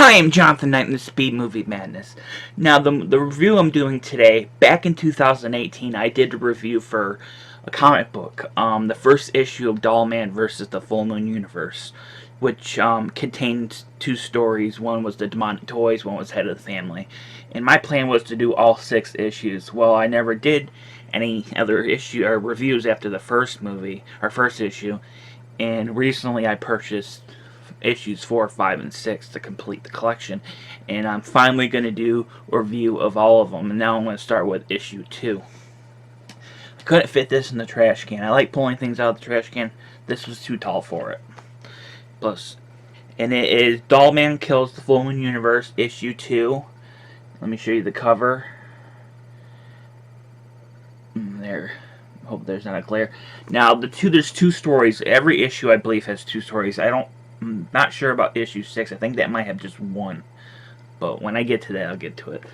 Hi, I'm Jonathan Knight in the Speed Movie Madness. Now, the review I'm doing today, back in 2018, I did a review for a comic book, the first issue of Dollman versus the Full Moon Universe, which contained two stories. One was the demonic toys, one was Head of the Family. And my plan was to do all 6 issues. Well, I never did any other issue or reviews after the first movie, or first issue, and recently I purchased issues 4, 5, and 6 to complete the collection, and I'm finally going to do a review of all of them. And now I'm going to start with issue 2. I couldn't fit this in the trash can. I like pulling things out of the trash can. This was too tall for it. Plus, and it is Dollman Kills the Full Moon Universe, issue 2. Let me show you the cover. There. Hope there's not a glare. Now, there's 2 stories. Every issue, I believe, has 2 stories. I'm not sure about issue 6. I think that might have just 1. But when I get to that, I'll get to it.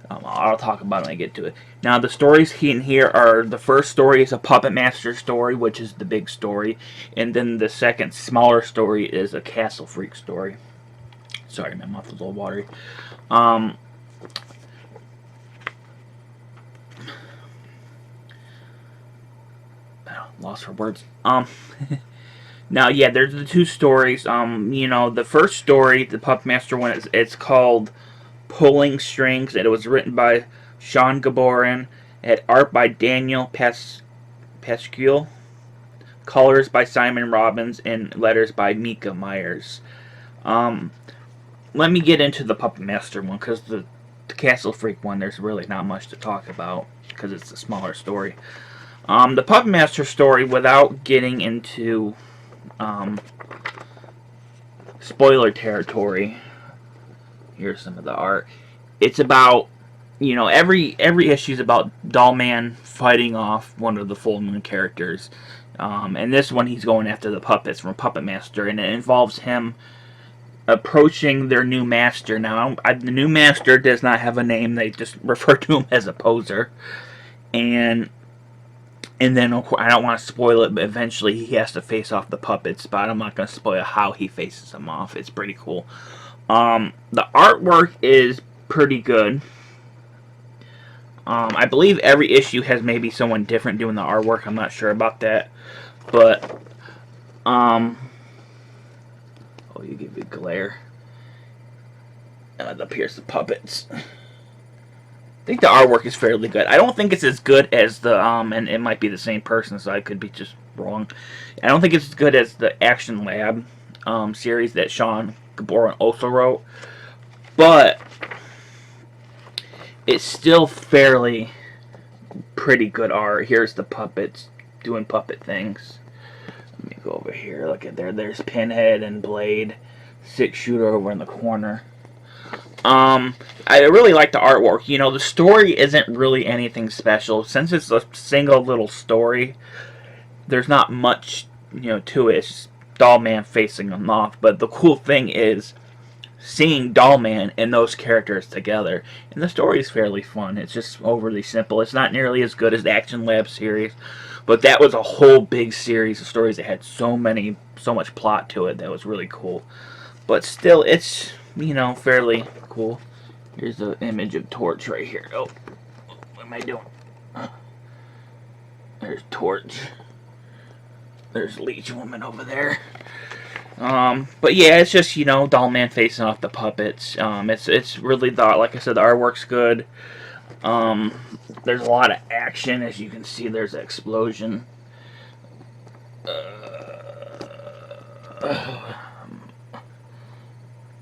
I'll talk about it when I get to it. Now, the stories in here are, the first story is a Puppet Master story, which is the big story. And then the second, smaller story is a Castle Freak story. Sorry, my mouth is a little watery. Lost for words. Now, yeah, there's the 2 stories. The first story, the Puppet Master one, it's called Pulling Strings, and it was written by Sean Gaborin, had art by Daniel Pascual, colors by Simon Robbins, and letters by Mika Myers. Let me get into the Puppet Master one, because the Castle Freak one, there's really not much to talk about, because it's a smaller story. The Puppet Master story, without getting into spoiler territory, here's some of the art. It's about, every issue is about Dollman fighting off one of the Full Moon characters. And this one, he's going after the puppets from Puppet Master, and it involves him approaching their new master. Now, the new master does not have a name. They just refer to him as a poser. And then, of course, I don't want to spoil it, but eventually he has to face off the puppets, but I'm not going to spoil how he faces them off. It's pretty cool. The artwork is pretty good. I believe every issue has maybe someone different doing the artwork. I'm not sure about that. But, oh, you give me glare. Up here's the puppets. I think the artwork is fairly good. I don't think it's as good as the, and it might be the same person, so I could be just wrong. I don't think it's as good as the Action Lab series that Sean Gaborin also wrote. But it's still fairly pretty good art. Here's the puppets doing puppet things. Let me go over here. Look at there. There's Pinhead and Blade. 6-shooter over in the corner. I really like the artwork. The story isn't really anything special. Since it's a single little story, there's not much, to it. It's just Dollman facing them off. But the cool thing is seeing Dollman and those characters together. And the story is fairly fun. It's just overly simple. It's not nearly as good as the Action Lab series. But that was a whole big series of stories that had so much plot to it that was really cool. But still, it's, fairly cool. Here's the image of Torch right here. Oh, what am I doing? There's Torch. There's Leech Woman over there. But yeah, it's just, Dollman facing off the puppets. It's really, like I said, the artwork's good. There's a lot of action, as you can see. There's an explosion.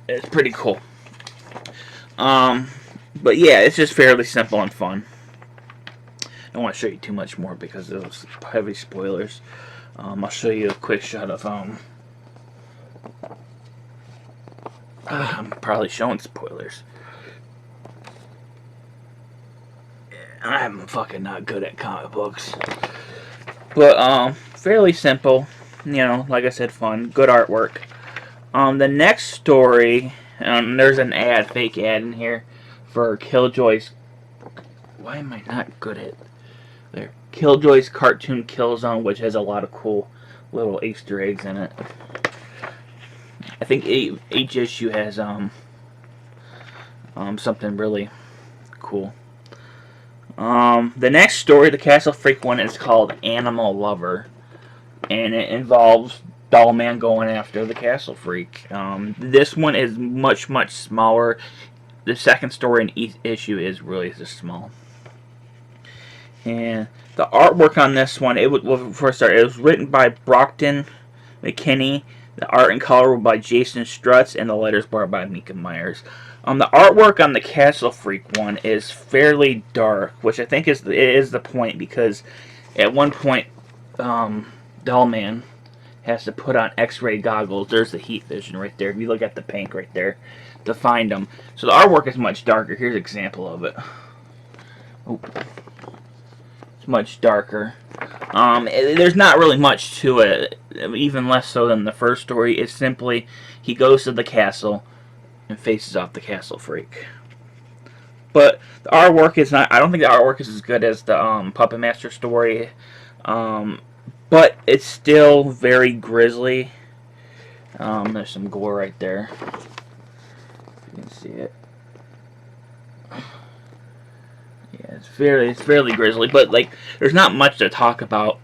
It's pretty cool. But yeah, it's just fairly simple and fun. I don't want to show you too much more because of those heavy spoilers. I'll show you a quick shot of I'm probably showing spoilers. I'm fucking not good at comic books. But fairly simple. Like I said, fun. Good artwork. The next story, there's an fake ad in here for Killjoy's. Why am I not good at there? Killjoy's Cartoon Kill Zone, which has a lot of cool little Easter eggs in it. I think each issue has Something really cool. The next story, the Castle Freak one, is called Animal Lover, and it involves Dollman going after the Castle Freak. This one is much smaller. The second story in each issue is really just small. And the artwork on this one, before I start, it was written by Brockton McKinney. The art and color were by Jason Strutz, and the letters were by Mika Myers. The artwork on the Castle Freak one is fairly dark, which I think is the point, because at one point, Dollman has to put on X-ray goggles. There's the heat vision right there. If you look at the paint right there to find them, so the artwork is much darker. Here's an example of it. Oop. It's much darker. There's not really much to it, even less so than the first story. It's simply he goes to the castle and faces off the Castle Freak. But the artwork is not. I don't think the artwork is as good as the Puppet Master story. But it's still very grisly. There's some gore right there. You can see it. Yeah, it's fairly grisly, but like there's not much to talk about.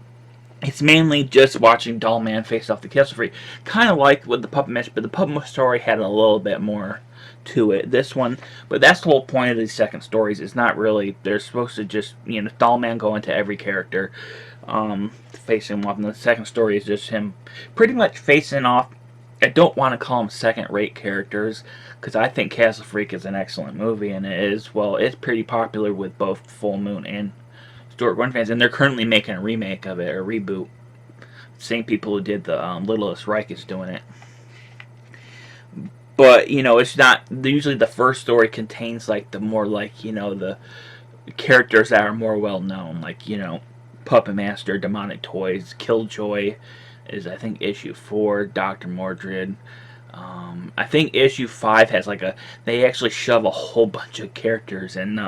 It's mainly just watching Dollman face off the Castle Freak, kind of like with the Puppet Master, but the Puppet Master story had a little bit more to it. This one, but that's the whole point of these second stories. It's not really, they're supposed to just, Dollman go into every character, facing him off. And the second story is just him pretty much facing off. I don't want to call them second-rate characters, because I think Castle Freak is an excellent movie, and it's pretty popular with both Full Moon and Stuart Run fans, and they're currently making a remake of it, or a reboot. Same people who did the Littlest Reich is doing it. But, it's not, usually the first story contains, like, the more, like, the characters that are more well-known, like, Puppet Master, Demonic Toys, Killjoy is, I think, issue 4, Dr. Mordred. I think issue 5 has, like, they actually shove a whole bunch of characters in,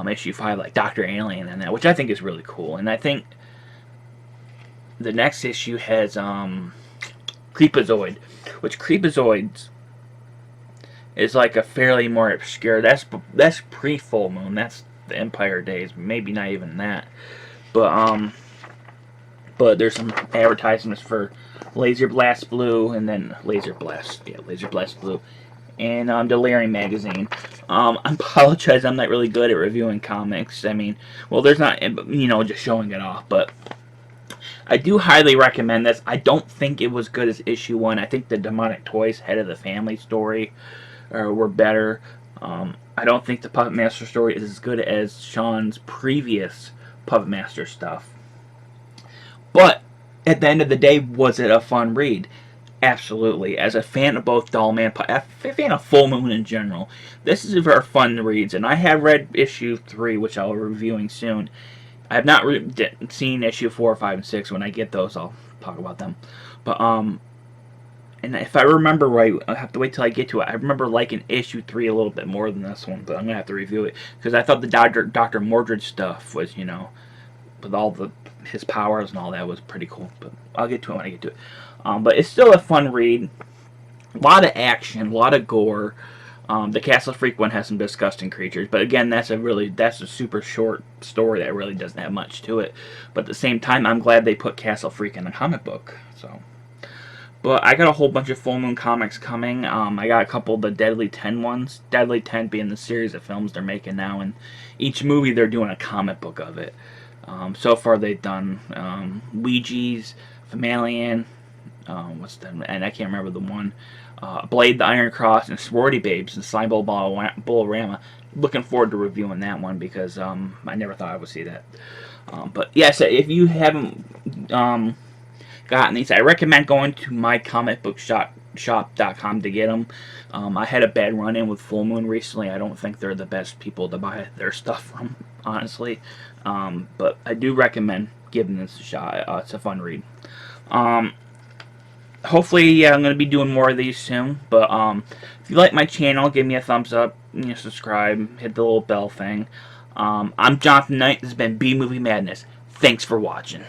issue 5, like Dr. Alien and that, which I think is really cool. And I think the next issue has, Creepazoid, which Creepazoids is like a fairly more obscure. That's pre-Full Moon. That's the Empire days. Maybe not even that. But there's some advertisements for Laser Blast Blue, and then Laser Blast Blue, and Delirium magazine. I apologize, I'm not really good at reviewing comics. I mean, well, there's not, just showing it off, but I do highly recommend this. I don't think it was good as issue 1. I think the Demonic Toys Head of the Family story were better. I don't think the Puppet Master story is as good as Sean's previous Puppet Master stuff. But at the end of the day, was it a fun read? Absolutely. As a fan of both Dollman, a fan of Full Moon in general, this is very fun reads. And I have read issue 3, which I'll be reviewing soon. I have not seen issue 4, 5, and 6. When I get those, I'll talk about them. But and if I remember right, I'll have to wait till I get to it. I remember liking issue 3 a little bit more than this one, but I'm gonna have to review it because I thought the Dr. Mordred stuff was, with all his powers and all that, was pretty cool. But I'll get to it when I get to it. But it's still a fun read. A lot of action, a lot of gore. The Castle Freak one has some disgusting creatures, but again, that's a super short story that really doesn't have much to it. But at the same time, I'm glad they put Castle Freak in a comic book. So, but I got a whole bunch of Full Moon comics coming. I got a couple of the Deadly 10 ones. Deadly 10 being the series of films they're making now, and each movie they're doing a comic book of it. So far they've done Ouija's, Famalian, and I can't remember the one. Blade the Iron Cross, and Sorority Babes, and Slime Bullorama. Looking forward to reviewing that one because I never thought I would see that. But yes, if you haven't gotten these, I recommend going to mycomicbookshop.com to get them. I had a bad run-in with Full Moon recently. I don't think they're the best people to buy their stuff from, honestly. But I do recommend giving this a shot. It's a fun read. Hopefully, I'm going to be doing more of these soon. But if you like my channel, give me a thumbs up, subscribe, hit the little bell thing. I'm Jonathan Knight. This has been B-Movie Madness. Thanks for watching.